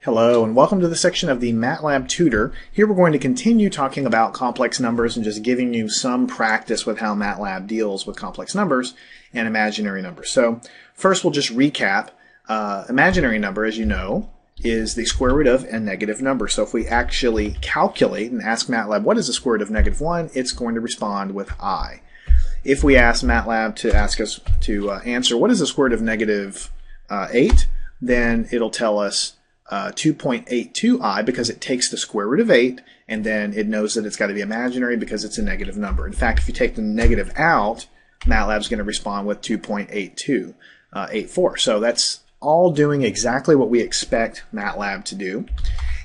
Hello and welcome to the section of the MATLAB Tutor. Here we're going to continue talking about complex numbers and just giving you some practice with how MATLAB deals with complex numbers and imaginary numbers. So first we'll just recap. Imaginary number, as you know, is the square root of a negative number. So if we actually calculate and ask MATLAB what is the square root of -1, it's going to respond with I. If we ask MATLAB to ask us to answer what is the square root of -8, then it'll tell us 2.82i because it takes the square root of 8 and then it knows that it's got to be imaginary because it's a negative number. In fact, if you take the negative out, MATLAB's going to respond with 2.8284. So that's all doing exactly what we expect MATLAB to do.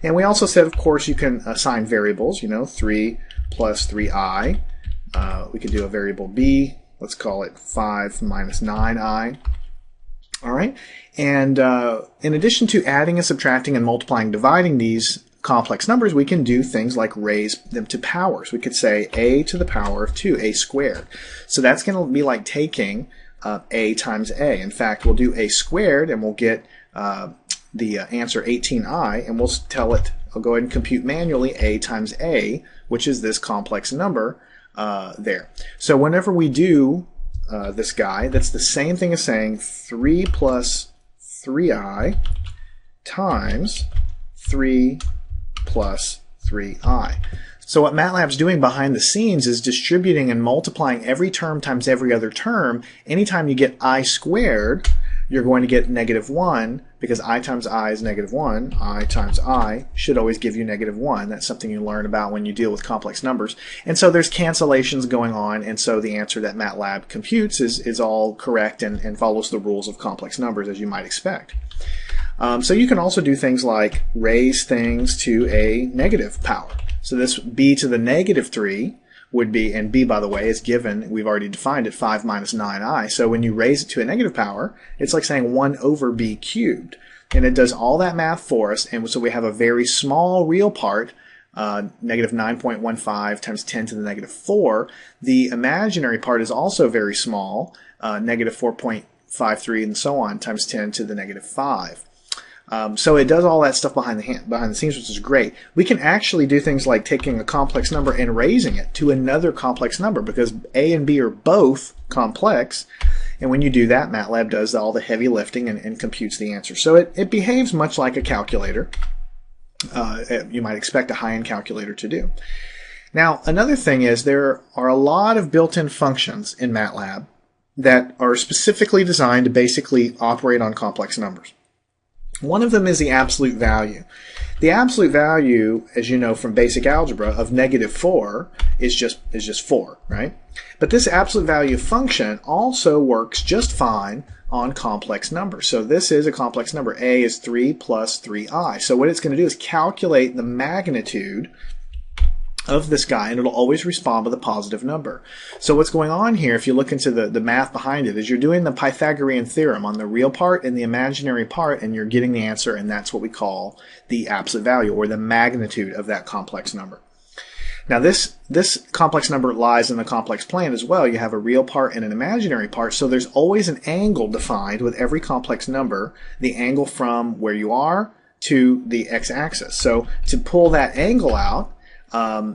And we also said, of course, you can assign variables, 3 plus 3i. We could do a variable b. Let's call it 5 minus 9i. All right, and in addition to adding and subtracting and multiplying, dividing these complex numbers, we can do things like raise them to powers. We could say a to the power of 2, a squared. So that's going to be like taking a times a. In fact, we'll do a squared and we'll get the answer 18i, and we'll tell it, I'll go ahead and compute manually a times a, which is this complex number there. So whenever we do this guy, that's the same thing as saying 3 plus 3i times 3 plus 3i. So what MATLAB's doing behind the scenes is distributing and multiplying every term times every other term. Anytime you get I squared, you're going to get -1 because I times I is -1. I times I should always give you -1. That's something you learn about when you deal with complex numbers. And so there's cancellations going on, and so the answer that MATLAB computes is all correct and follows the rules of complex numbers as you might expect. So you can also do things like raise things to a negative power. So this b to the -3 would be, and b, by the way, is given, we've already defined it, 5 minus 9i. So when you raise it to a negative power, it's like saying 1 over b cubed. And it does all that math for us, and so we have a very small real part, negative 9.15 times 10 to the -4. The imaginary part is also very small, negative 4.53 and so on, times 10 to the -5. So it does all that stuff behind the scenes, which is great. We can actually do things like taking a complex number and raising it to another complex number because a and b are both complex. And when you do that, MATLAB does all the heavy lifting and computes the answer. So it behaves much like a calculator. You might expect a high-end calculator to do. Now, another thing is there are a lot of built-in functions in MATLAB that are specifically designed to basically operate on complex numbers. One of them is the absolute value. The absolute value, as you know from basic algebra, of -4 is just 4, right? But this absolute value function also works just fine on complex numbers. So this is a complex number. A is 3 plus 3i. So what it's going to do is calculate the magnitude of this guy, and it'll always respond with a positive number. So what's going on here, if you look into the math behind it, is you're doing the Pythagorean theorem on the real part and the imaginary part, and you're getting the answer, and that's what we call the absolute value, or the magnitude of that complex number. Now this complex number lies in the complex plane as well. You have a real part and an imaginary part, so there's always an angle defined with every complex number, the angle from where you are to the x-axis. So to pull that angle out,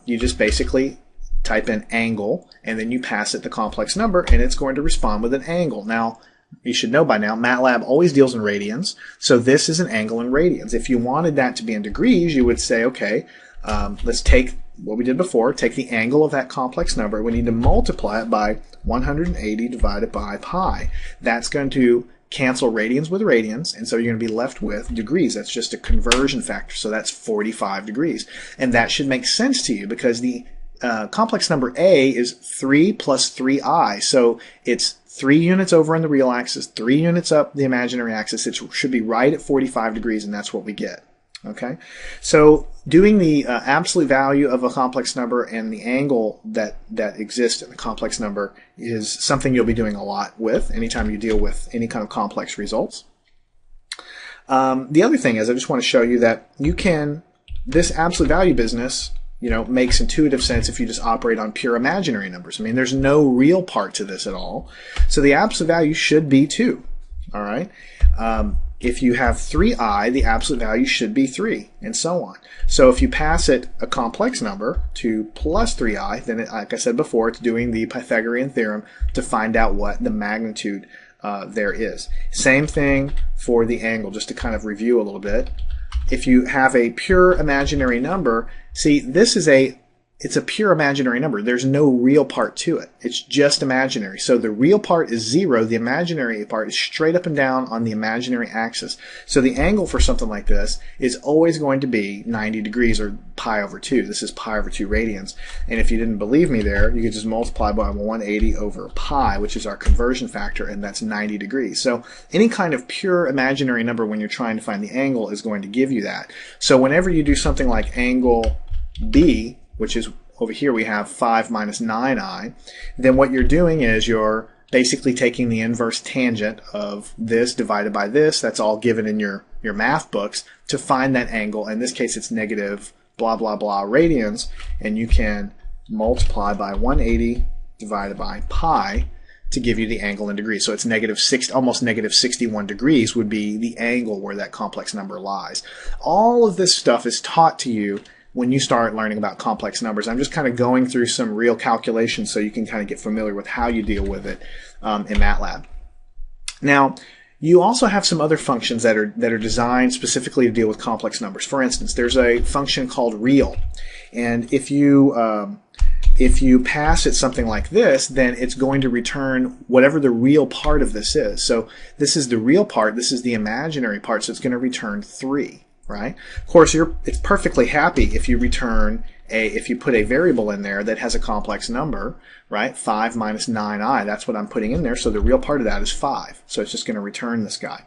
you just basically type in angle and then you pass it the complex number and it's going to respond with an angle. Now, you should know by now, MATLAB always deals in radians, so this is an angle in radians. If you wanted that to be in degrees, you would say, okay, let's take what we did before, take the angle of that complex number. We need to multiply it by 180 divided by pi. That's going to cancel radians with radians, and so you're going to be left with degrees. That's just a conversion factor, so that's 45 degrees. And that should make sense to you because the complex number a is 3 plus 3i, so it's 3 units over on the real axis, 3 units up the imaginary axis. It should be right at 45 degrees, and that's what we get. Okay, so doing the absolute value of a complex number and the angle that exists in the complex number is something you'll be doing a lot with anytime you deal with any kind of complex results. The other thing is I just want to show you that you can, this absolute value business, makes intuitive sense if you just operate on pure imaginary numbers. I mean, there's no real part to this at all. So the absolute value should be 2. All right. If you have 3i, the absolute value should be 3, and so on. So if you pass it a complex number to plus 3i, then like I said before, it's doing the Pythagorean theorem to find out what the magnitude there is. Same thing for the angle, just to kind of review a little bit. If you have a pure imaginary number, see, it's a pure imaginary number. There's no real part to it. It's just imaginary. So the real part is 0. The imaginary part is straight up and down on the imaginary axis. So the angle for something like this is always going to be 90 degrees, or pi over 2. This is pi over 2 radians. And if you didn't believe me there, you could just multiply by 180 over pi, which is our conversion factor, and that's 90 degrees. So any kind of pure imaginary number when you're trying to find the angle is going to give you that. So whenever you do something like angle B, which is over here we have 5 minus 9i, then what you're doing is you're basically taking the inverse tangent of this divided by this. That's all given in your math books to find that angle. In this case, it's negative blah, blah, blah radians, and you can multiply by 180 divided by pi to give you the angle in degrees. So it's almost negative 61 degrees would be the angle where that complex number lies. All of this stuff is taught to you when you start learning about complex numbers. I'm just kind of going through some real calculations so you can kind of get familiar with how you deal with it in MATLAB. Now, you also have some other functions that are designed specifically to deal with complex numbers. For instance, there's a function called real, and if you pass it something like this, then it's going to return whatever the real part of this is. So this is the real part, this is the imaginary part, so it's going to return 3. Right? Of course, it's perfectly happy if you if you put a variable in there that has a complex number, right? 5 minus 9i, that's what I'm putting in there, so the real part of that is 5. So it's just going to return this guy.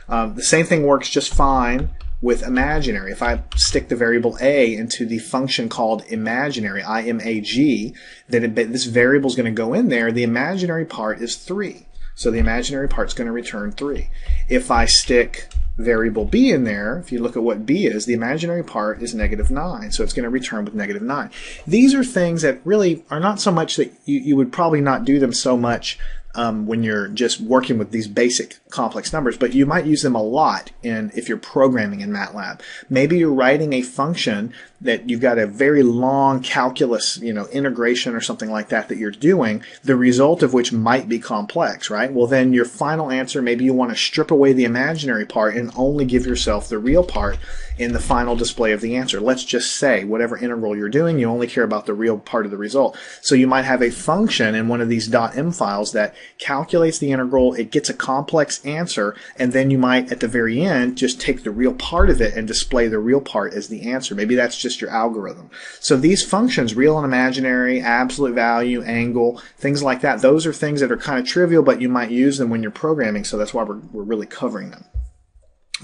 The same thing works just fine with imaginary. If I stick the variable a into the function called imaginary, imag, then this variable is going to go in there. The imaginary part is 3. So the imaginary part is going to return 3. If I stick variable b in there, if you look at what b is, the imaginary part is negative 9, so it's going to return with negative 9. These are things that really are not so much that you would probably not do them so much when you're just working with these basic complex numbers, but you might use them a lot if you're programming in MATLAB. Maybe you're writing a function that you've got a very long calculus, integration or something like that you're doing, the result of which might be complex, right? Well, then your final answer, maybe you want to strip away the imaginary part and only give yourself the real part in the final display of the answer. Let's just say whatever integral you're doing, you only care about the real part of the result. So you might have a function in one of these .m files that calculates the integral, it gets a complex answer, and then you might at the very end just take the real part of it and display the real part as the answer. Maybe that's just your algorithm. So these functions, real and imaginary, absolute value, angle, things like that, those are things that are kind of trivial, but you might use them when you're programming, so that's why we're really covering them.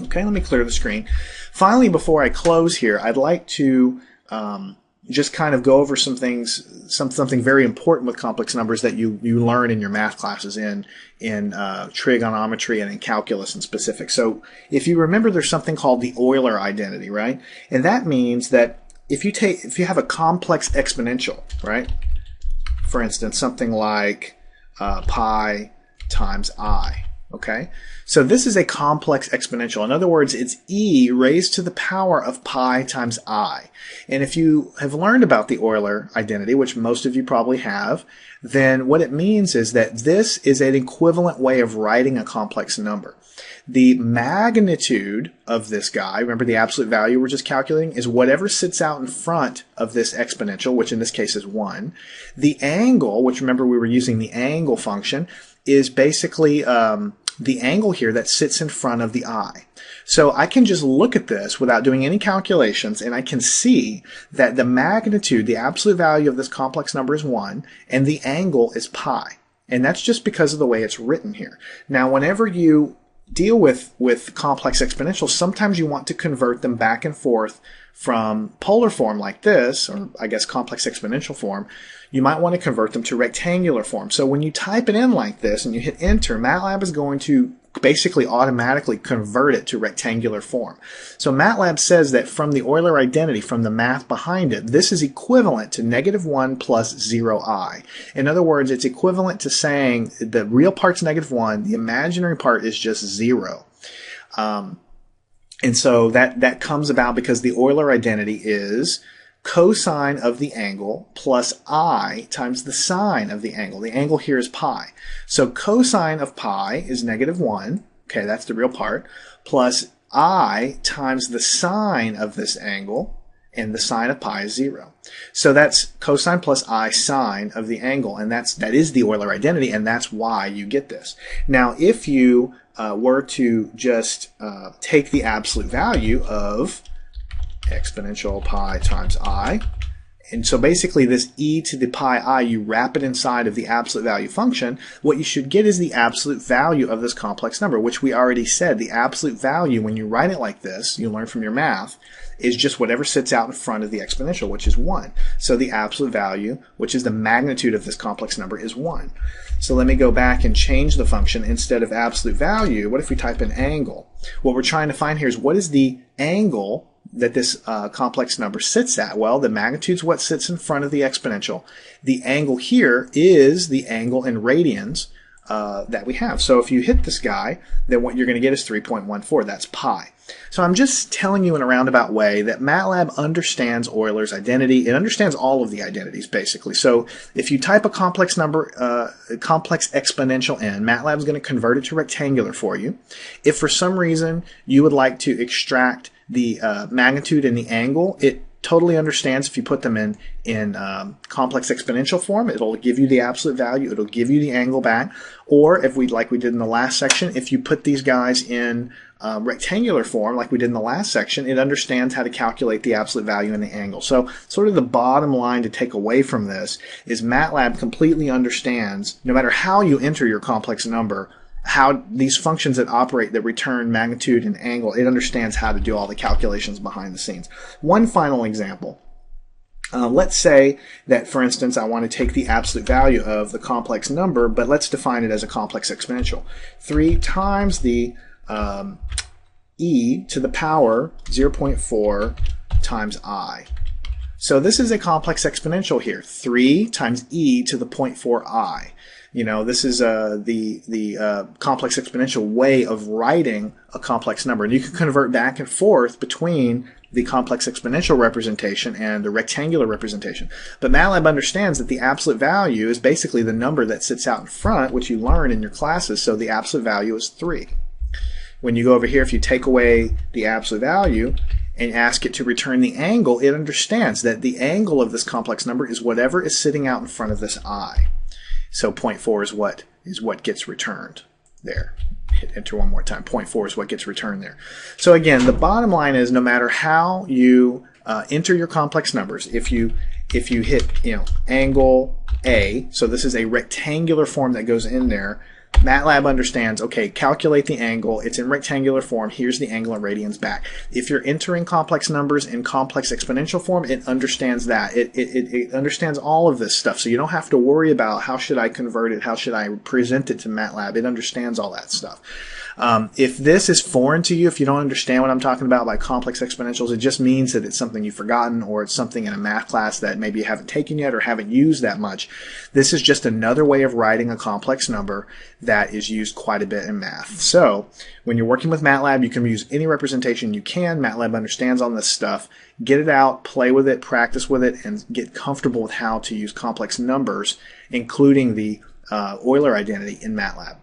Okay, let me clear the screen. Finally, before I close here, I'd like to just kind of go over some things, something very important with complex numbers that you learn in your math classes in trigonometry and in calculus in specific. So if you remember, there's something called the Euler identity, right? And that means that if you have a complex exponential, right? For instance, something like pi times I. Okay, so this is a complex exponential. In other words, it's e raised to the power of pi times I. And if you have learned about the Euler identity, which most of you probably have, then what it means is that this is an equivalent way of writing a complex number. The magnitude of this guy, remember the absolute value we're just calculating, is whatever sits out in front of this exponential, which in this case is 1. The angle, which remember we were using the angle function, is basically the angle here that sits in front of the I. So I can just look at this without doing any calculations, and I can see that the magnitude, the absolute value of this complex number is 1, and the angle is pi. And that's just because of the way it's written here. Now, whenever you deal with complex exponentials, sometimes you want to convert them back and forth from polar form like this, or I guess complex exponential form. You might want to convert them to rectangular form. So when you type it in like this and you hit enter, MATLAB is going to basically automatically convert it to rectangular form. So MATLAB says that from the Euler identity, from the math behind it, this is equivalent to -1 plus 0i. In other words, it's equivalent to saying the real part's -1, the imaginary part is just 0. And so that comes about because the Euler identity is cosine of the angle plus I times the sine of the angle. The angle here is pi. So cosine of pi is -1. Okay, that's the real part. Plus I times the sine of this angle, and the sine of pi is 0. So that's cosine plus I sine of the angle, and that is the Euler identity, and that's why you get this. Now, if you were to just take the absolute value of exponential pi times I, and so basically this e to the pi I, you wrap it inside of the absolute value function, what you should get is the absolute value of this complex number, which we already said. The absolute value, when you write it like this, you learn from your math, is just whatever sits out in front of the exponential, which is 1. So the absolute value, which is the magnitude of this complex number, is 1. So let me go back and change the function. Instead of absolute value, what if we type in angle? What we're trying to find here is what is the angle that this complex number sits at? Well, the magnitude is what sits in front of the exponential. The angle here is the angle in radians that we have. So if you hit this guy, then what you're going to get is 3.14. That's pi. So I'm just telling you in a roundabout way that MATLAB understands Euler's identity. It understands all of the identities, basically. So if you type a complex number, complex exponential in, MATLAB is going to convert it to rectangular for you. If for some reason you would like to extract the magnitude and the angle, it totally understands if you put them in complex exponential form. It'll give you the absolute value. It'll give you the angle back. Or if like we did in the last section, if you put these guys in rectangular form, like we did in the last section, it understands how to calculate the absolute value and the angle. So sort of the bottom line to take away from this is MATLAB completely understands, no matter how you enter your complex number, how these functions that operate, that return magnitude and angle, it understands how to do all the calculations behind the scenes. One final example. Let's say that, for instance, I want to take the absolute value of the complex number, but let's define it as a complex exponential. 3 times the e to the power 0.4 times I. So this is a complex exponential here. 3 times e to the 0.4 I. You know, this is the complex exponential way of writing a complex number. And you can convert back and forth between the complex exponential representation and the rectangular representation. But MATLAB understands that the absolute value is basically the number that sits out in front, which you learn in your classes. So the absolute value is 3. When you go over here, if you take away the absolute value and ask it to return the angle, it understands that the angle of this complex number is whatever is sitting out in front of this I. So 0.4 is what gets returned there. Hit enter one more time. 0.4 is what gets returned there. So again, the bottom line is no matter how you enter your complex numbers, if you hit angle A, so this is a rectangular form that goes in there, MATLAB understands, okay, calculate the angle. It's in rectangular form. Here's the angle in radians back. If you're entering complex numbers in complex exponential form, it understands that. It understands all of this stuff. So you don't have to worry about how should I convert it, how should I present it to MATLAB. It understands all that stuff. If this is foreign to you, if you don't understand what I'm talking about by complex exponentials, it just means that it's something you've forgotten, or it's something in a math class that maybe you haven't taken yet or haven't used that much. This is just another way of writing a complex number that is used quite a bit in math. So when you're working with MATLAB, you can use any representation you can. MATLAB understands all this stuff. Get it out, play with it, practice with it, and get comfortable with how to use complex numbers, including the Euler identity in MATLAB.